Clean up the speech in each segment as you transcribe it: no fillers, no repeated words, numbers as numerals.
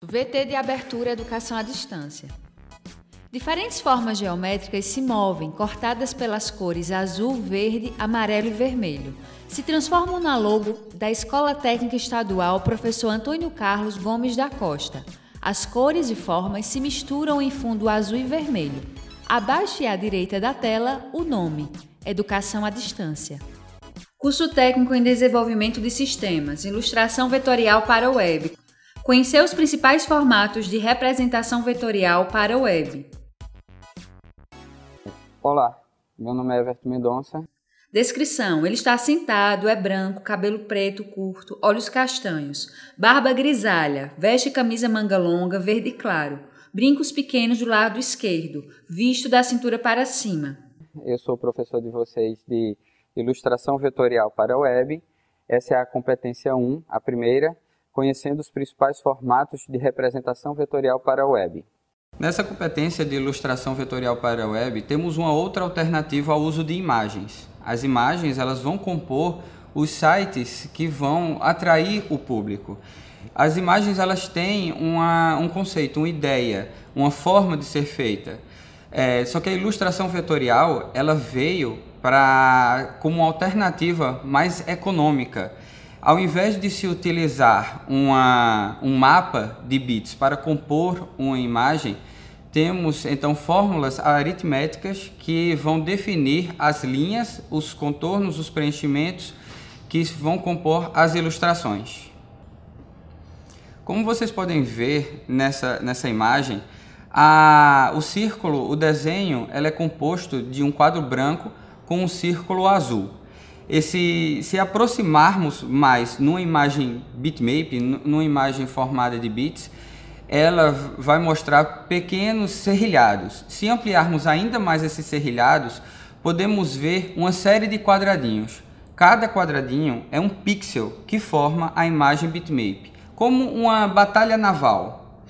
VT de abertura Educação à Distância. Diferentes formas geométricas se movem, cortadas pelas cores azul, verde, amarelo e vermelho. Se transformam na logo da Escola Técnica Estadual Professor Antônio Carlos Gomes da Costa. As cores e formas se misturam em fundo azul e vermelho. Abaixo e à direita da tela, o nome: Educação à Distância. Curso Técnico em Desenvolvimento de Sistemas, Ilustração Vetorial para a Web. Conhecer os principais formatos de representação vetorial para a web. Olá, meu nome é Everton Mendonça. Descrição: ele está sentado, é branco, cabelo preto curto, olhos castanhos, barba grisalha, veste camisa manga longa, verde claro, brincos pequenos do lado esquerdo, visto da cintura para cima. Eu sou professor de vocês de Ilustração Vetorial para a Web. Essa é a competência 1, a primeira, conhecendo os principais formatos de representação vetorial para a web. Nessa competência de ilustração vetorial para a web, temos uma outra alternativa ao uso de imagens. As imagens elas vão compor os sites que vão atrair o público. As imagens elas têm um conceito, uma ideia, uma forma de ser feita. Só que a ilustração vetorial ela veio como uma alternativa mais econômica. Ao invés de se utilizar um mapa de bits para compor uma imagem, temos então fórmulas aritméticas que vão definir as linhas, os contornos, os preenchimentos que vão compor as ilustrações. Como vocês podem ver nessa imagem, o círculo, o desenho, ela é composto de um quadro branco com um círculo azul. Se aproximarmos mais numa imagem bitmap, numa imagem formada de bits, ela vai mostrar pequenos serrilhados. Se ampliarmos ainda mais esses serrilhados, podemos ver uma série de quadradinhos. Cada quadradinho é um pixel que forma a imagem bitmap, como uma batalha naval.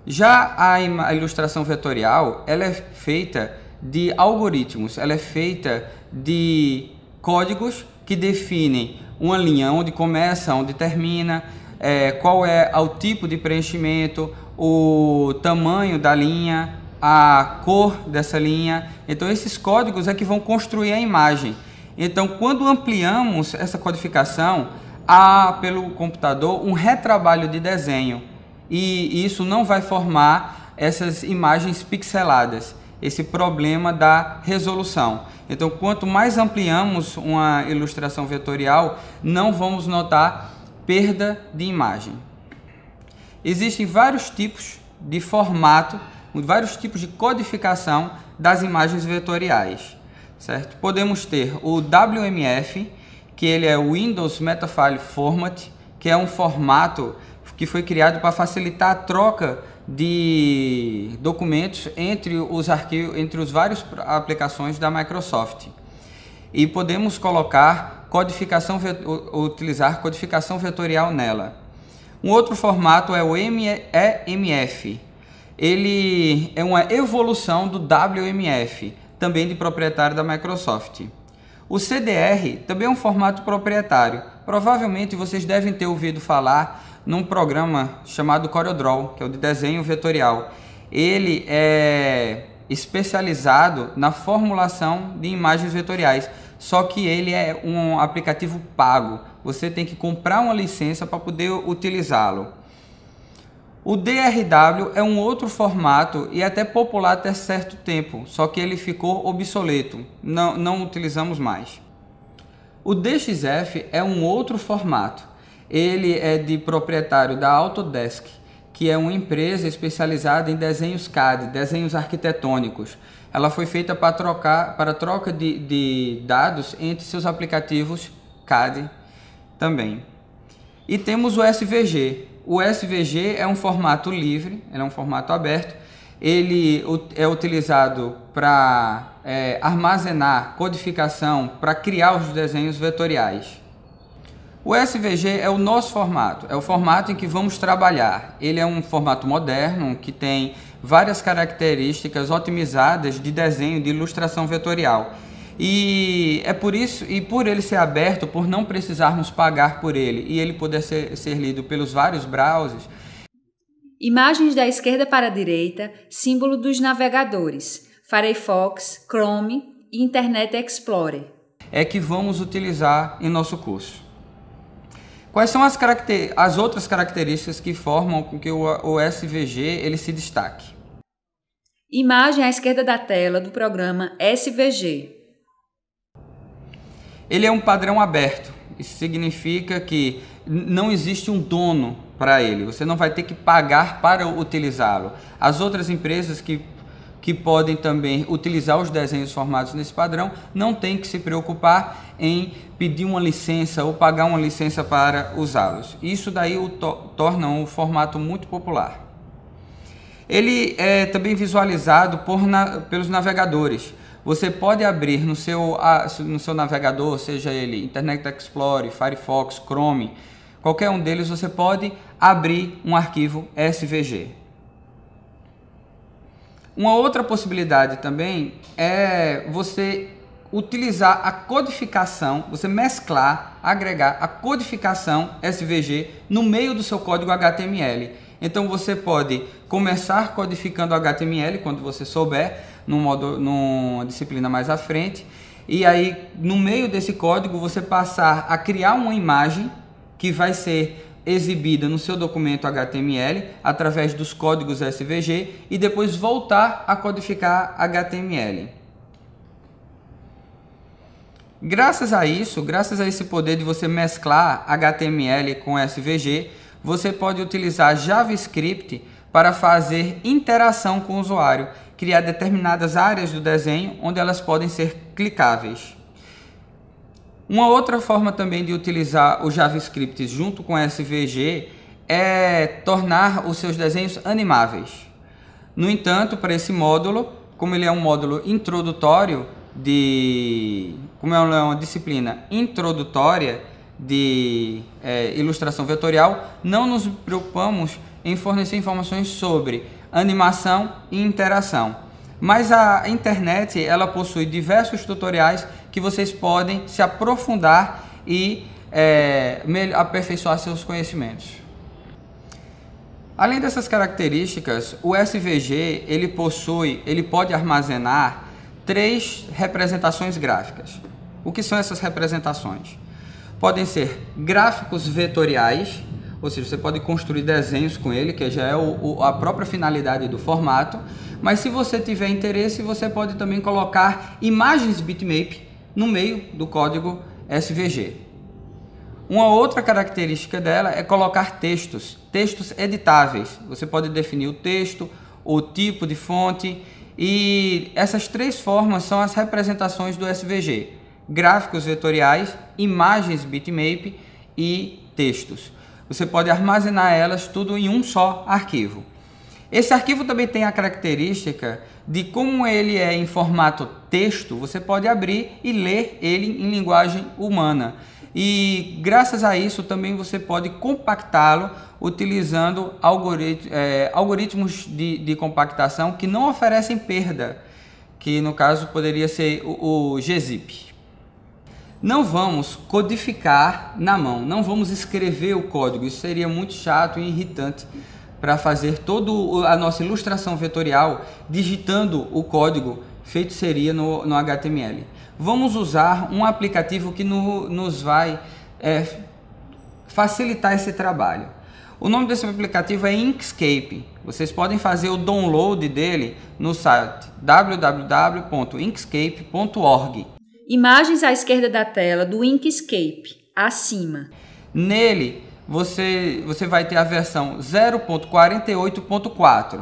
Já a ilustração vetorial, ela é feita de algoritmos, ela é feita de códigos que definem uma linha, onde começa, onde termina, qual é o tipo de preenchimento, o tamanho da linha, a cor dessa linha. Então esses códigos é que vão construir a imagem. Então quando ampliamos essa codificação, há pelo computador um retrabalho de desenho e isso não vai formar essas imagens pixeladas, esse problema da resolução. Então, quanto mais ampliamos uma ilustração vetorial, não vamos notar perda de imagem. Existem vários tipos de formato, vários tipos de codificação das imagens vetoriais, certo? Podemos ter o WMF, que ele é o Windows Metafile Format, que é um formato que foi criado para facilitar a troca de documentos entre os arquivos, entre os vários aplicações da Microsoft. E podemos utilizar codificação vetorial nela. Um outro formato é o EMF. Ele é uma evolução do WMF, também de proprietário da Microsoft. O CDR também é um formato proprietário. Provavelmente vocês devem ter ouvido falar num programa chamado CorelDRAW, que é o de desenho vetorial. Ele é especializado na formulação de imagens vetoriais, só que ele é um aplicativo pago. Você tem que comprar uma licença para poder utilizá-lo. O DRW é um outro formato e até popular até certo tempo, só que ele ficou obsoleto, não utilizamos mais. O DXF é um outro formato. Ele é de proprietário da Autodesk, que é uma empresa especializada em desenhos CAD, desenhos arquitetônicos. Ela foi feita para troca de dados entre seus aplicativos CAD também. E temos o SVG. O SVG é um formato livre, ele é um formato aberto. Ele é utilizado para armazenar codificação, para criar os desenhos vetoriais. O SVG é o nosso formato, é o formato em que vamos trabalhar. Ele é um formato moderno que tem várias características otimizadas de desenho, de ilustração vetorial. E é por isso, e por ele ser aberto, por não precisarmos pagar por ele e ele poder ser lido pelos vários browsers, Imagens da esquerda para a direita, símbolo dos navegadores, Firefox, Chrome e Internet Explorer. É que vamos utilizar em nosso curso. Quais são as outras características que formam com que o SVG ele se destaque? Imagem à esquerda da tela do programa SVG. Ele é um padrão aberto. Isso significa que não existe um dono para ele. Você não vai ter que pagar para utilizá-lo. As outras empresas que podem também utilizar os desenhos formados nesse padrão não tem que se preocupar em pedir uma licença ou pagar uma licença para usá-los. Isso daí o torna um formato muito popular. Ele é também visualizado pelos navegadores. Você pode abrir no seu navegador, seja ele Internet Explorer, Firefox, Chrome, qualquer um deles, você pode abrir um arquivo SVG. Uma outra possibilidade também é você utilizar a codificação, você mesclar, agregar a codificação SVG no meio do seu código HTML. Então você pode começar codificando HTML quando você souber, numa disciplina mais à frente, e aí no meio desse código você passar a criar uma imagem que vai ser exibida no seu documento HTML através dos códigos SVG e depois voltar a codificar HTML. Graças a esse poder de você mesclar HTML com SVG, você pode utilizar JavaScript para fazer interação com o usuário, criar determinadas áreas do desenho onde elas podem ser clicáveis. Uma outra forma também de utilizar o JavaScript junto com SVG é tornar os seus desenhos animáveis. No entanto, para esse módulo, como ele é um módulo introdutório, como é uma disciplina introdutória de ilustração vetorial, não nos preocupamos em fornecer informações sobre animação e interação. Mas a internet ela possui diversos tutoriais que vocês podem se aprofundar e aperfeiçoar seus conhecimentos. Além dessas características, o SVG ele pode armazenar 3 representações gráficas. O que são essas representações? Podem ser gráficos vetoriais, ou seja, você pode construir desenhos com ele, que já é a própria finalidade do formato, mas se você tiver interesse, você pode também colocar imagens bitmap no meio do código SVG. Uma outra característica dela é colocar textos editáveis. Você pode definir o texto, o tipo de fonte, e essas 3 formas são as representações do SVG: gráficos vetoriais, imagens bitmap e textos. Você pode armazenar elas tudo em um só arquivo. Esse arquivo também tem a característica de, como ele é em formato texto, você pode abrir e ler ele em linguagem humana. E graças a isso também você pode compactá-lo utilizando algoritmos de compactação que não oferecem perda, que no caso poderia ser o gzip. Não vamos codificar na mão, não vamos escrever o código, isso seria muito chato e irritante para fazer toda a nossa ilustração vetorial digitando o código, feito seria no HTML. Vamos usar um aplicativo que nos vai facilitar esse trabalho. O nome desse aplicativo é Inkscape. Vocês podem fazer o download dele no site www.inkscape.org. Imagens à esquerda da tela do Inkscape, acima. Nele, você vai ter a versão 0.48.4.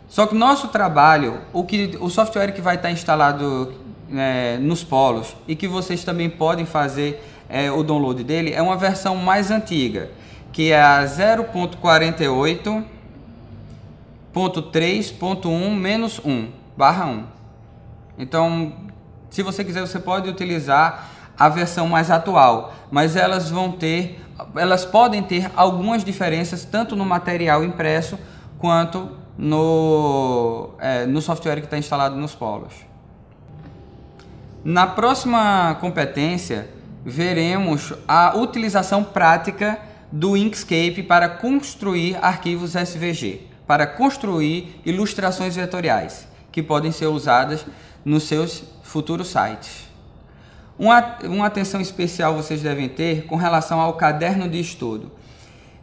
Só que o nosso trabalho, o software que vai estar instalado nos polos e que vocês também podem fazer o download dele, é uma versão mais antiga, que é a 0.48.3.1-1/1. Então, se você quiser, você pode utilizar a versão mais atual, mas elas podem ter algumas diferenças tanto no material impresso quanto no software que está instalado nos polos. Na próxima competência, veremos a utilização prática do Inkscape para construir arquivos SVG, para construir ilustrações vetoriais, que podem ser usadas nos seus futuros sites. Uma atenção especial vocês devem ter com relação ao caderno de estudo.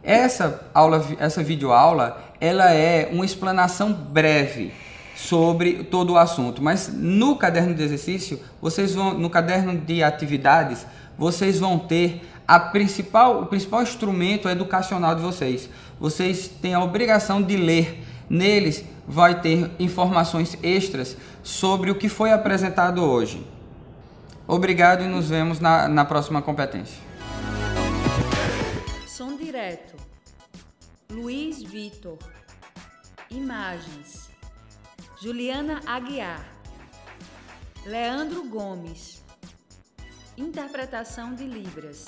Essa videoaula, ela é uma explanação breve sobre todo o assunto, mas no caderno de exercício, no caderno de atividades, vocês vão ter o principal instrumento educacional de vocês. Vocês têm a obrigação de ler. Neles vai ter informações extras sobre o que foi apresentado hoje. Obrigado e nos vemos na próxima competência. Som direto. Luiz Vitor. Imagens. Juliana Aguiar. Leandro Gomes. Interpretação de Libras.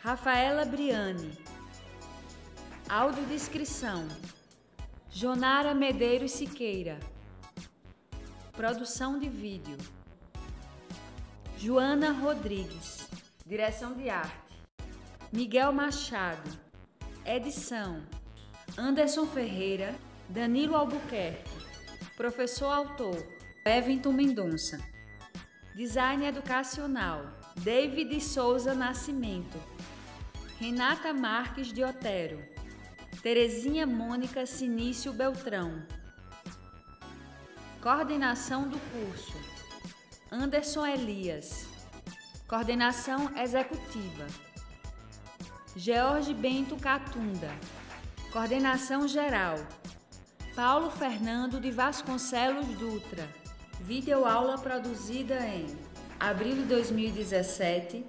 Rafaela Briani. Audiodescrição. Jonara Medeiros Siqueira. Produção de vídeo. Joana Rodrigues. Direção de arte. Miguel Machado. Edição. Anderson Ferreira. Danilo Albuquerque. Professor autor. Eventon Mendonça. Design educacional. David Souza Nascimento. Renata Marques de Otero. Terezinha Mônica Sinício Beltrão. Coordenação do curso. Anderson Elias. Coordenação executiva. George Bento Catunda. Coordenação geral. Paulo Fernando de Vasconcelos Dutra. Videoaula produzida em abril de 2017.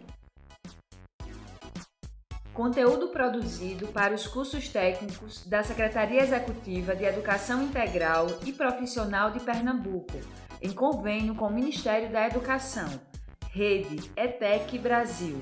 Conteúdo produzido para os cursos técnicos da Secretaria Executiva de Educação Integral e Profissional de Pernambuco, em convênio com o Ministério da Educação. Rede ETEC Brasil.